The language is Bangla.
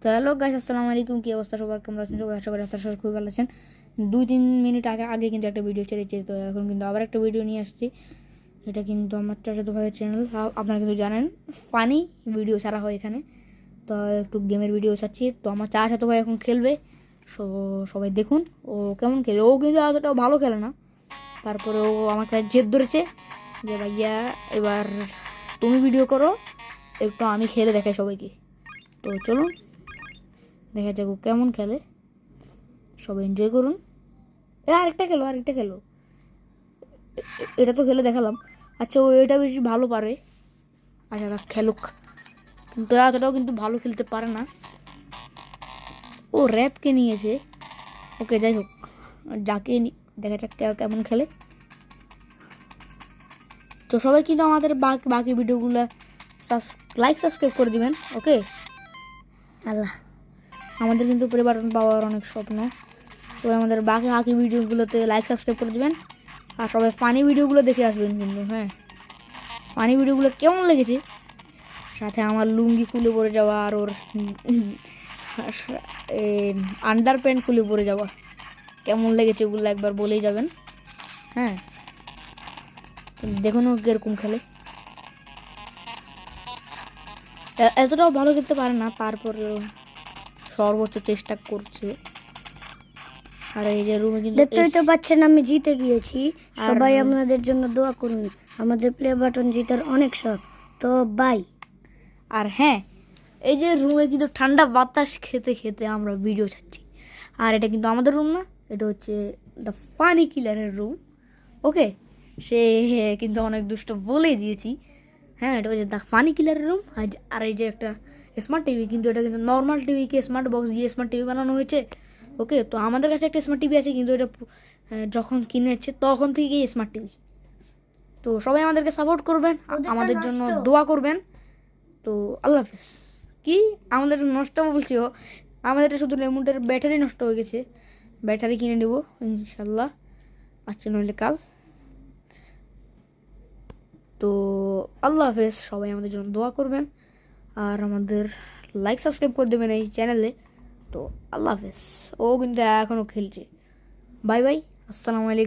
তো হ্যালো গাইস, আসসালামু আলাইকুম। কী অবস্থা সবার, কেমন আছেন সবাই? আশা করি আপনারা সবাই খুবই ভালো আছেন। 2-3 মিনিট আগে কিন্তু একটা ভিডিও ছেড়েছি, তো এখন কিন্তু আবার একটা ভিডিও নিয়ে আসছি। এটা কিন্তু আমার চাচাতো ভাইয়ের চ্যানেল, আপনারা কিন্তু জানেন ফানি ভিডিও ছাড়া হয় এখানে। তো একটু গেমের ভিডিও ছাড়ছি। তো আমার চাচাতো ভাই এখন খেলবে, সবাই দেখুন ও কেমন খেলে। ও কিন্তু এতটাও ভালো খেলে না, তারপরে ও আমার কাছে জেদ ধরেছে যে ভাইয়া এবার তুমি ভিডিও করো, একটু আমি খেলে দেখাই সবাইকে। তো চলুন দেখা যাক ও কেমন খেলে, সবাই এনজয় করুন। আরেকটা খেলো। এটা তো খেলে দেখালাম। আচ্ছা, ও এটা বেশি ভালো পারে। আচ্ছা দেখ খেলুক, কিন্তু এতটাও কিন্তু ভালো খেলতে পারে না। ও র্যাপকে নিয়েছে, ওকে যাই হোক, যাকে দেখা যাক কেমন খেলে। তো সবাই কিন্তু আমাদের বাকি ভিডিওগুলো সাবস্ক্রাইব করে দিবেন। ওকে, আল্লাহ, আমাদের কিন্তু পরিবার পাওয়ার অনেক স্বপ্ন। সবাই আমাদের বাকি ভিডিওগুলোতে সাবস্ক্রাইব করে দেবেন, আর সবাই ফানি ভিডিওগুলো দেখে আসবেন কিন্তু। হ্যাঁ, ফানি ভিডিওগুলো কেমন লেগেছে, সাথে আমার লুঙ্গি খুলে পড়ে যাওয়া আর ওর আন্ডার প্যান্ট খুলে পড়ে যাওয়া কেমন লেগেছে, ওগুলো একবার বলেই যাবেন। হ্যাঁ, দেখুন ও কীরকম খেলে। এতটাও ভালো খেলতে পারে না, তারপরেও সর্বোচ্চ চেষ্টা করছে। আর এই যে রুমে কিন্তু দেখতেই তো পাচ্ছেন আমি জিতে গিয়েছি। সবাই আপনাদের জন্য দোয়া করুন, আমাদের প্লে বাটন জিতার অনেক শখ। তো বাই। আর হ্যাঁ, এই যে রুমে কিন্তু ঠান্ডা বাতাস খেতে খেতে আমরা ভিডিও ছাড়ছি। আর এটা কিন্তু আমাদের রুম না, এটা হচ্ছে দ্য ফানি কিলারের রুম। ওকে, সে কিন্তু অনেক দুষ্ট বলে দিয়েছি। হ্যাঁ, এটা হচ্ছে দ্য ফানি কিলারের রুম। আর এই যে একটা স্মার্ট টিভি, কিন্তু এটা কিন্তু নর্মাল টিভিকে স্মার্ট বক্স দিয়ে স্মার্ট টিভি বানানো হয়েছে। ওকে, তো আমাদের কাছে একটা স্মার্ট টিভি আছে, কিন্তু এটা যখন কিনেছে তখন থেকেই স্মার্ট টিভি। তো সবাই আমাদেরকে সাপোর্ট করবেন, আমাদের জন্য দোয়া করবেন। তো আল্লাহ হাফিজ। কি আমাদের নষ্ট বলছি, ও আমাদের শুধু রিমোটের ব্যাটারি নষ্ট হয়ে গেছে, ব্যাটারি কিনে নেব ইনশাল্লাহ, আজকে নইলে কাল। তো আল্লাহ হাফেজ, সবাই আমাদের জন্য দোয়া করবেন, আর আমাদের সাবস্ক্রাইব করে দেবেন এই চ্যানেলে। তো আল্লাহ হাফেজ। ও কিন্তু এখনও খেলছে। বাই বাই, আসসালামু আলাইকুম।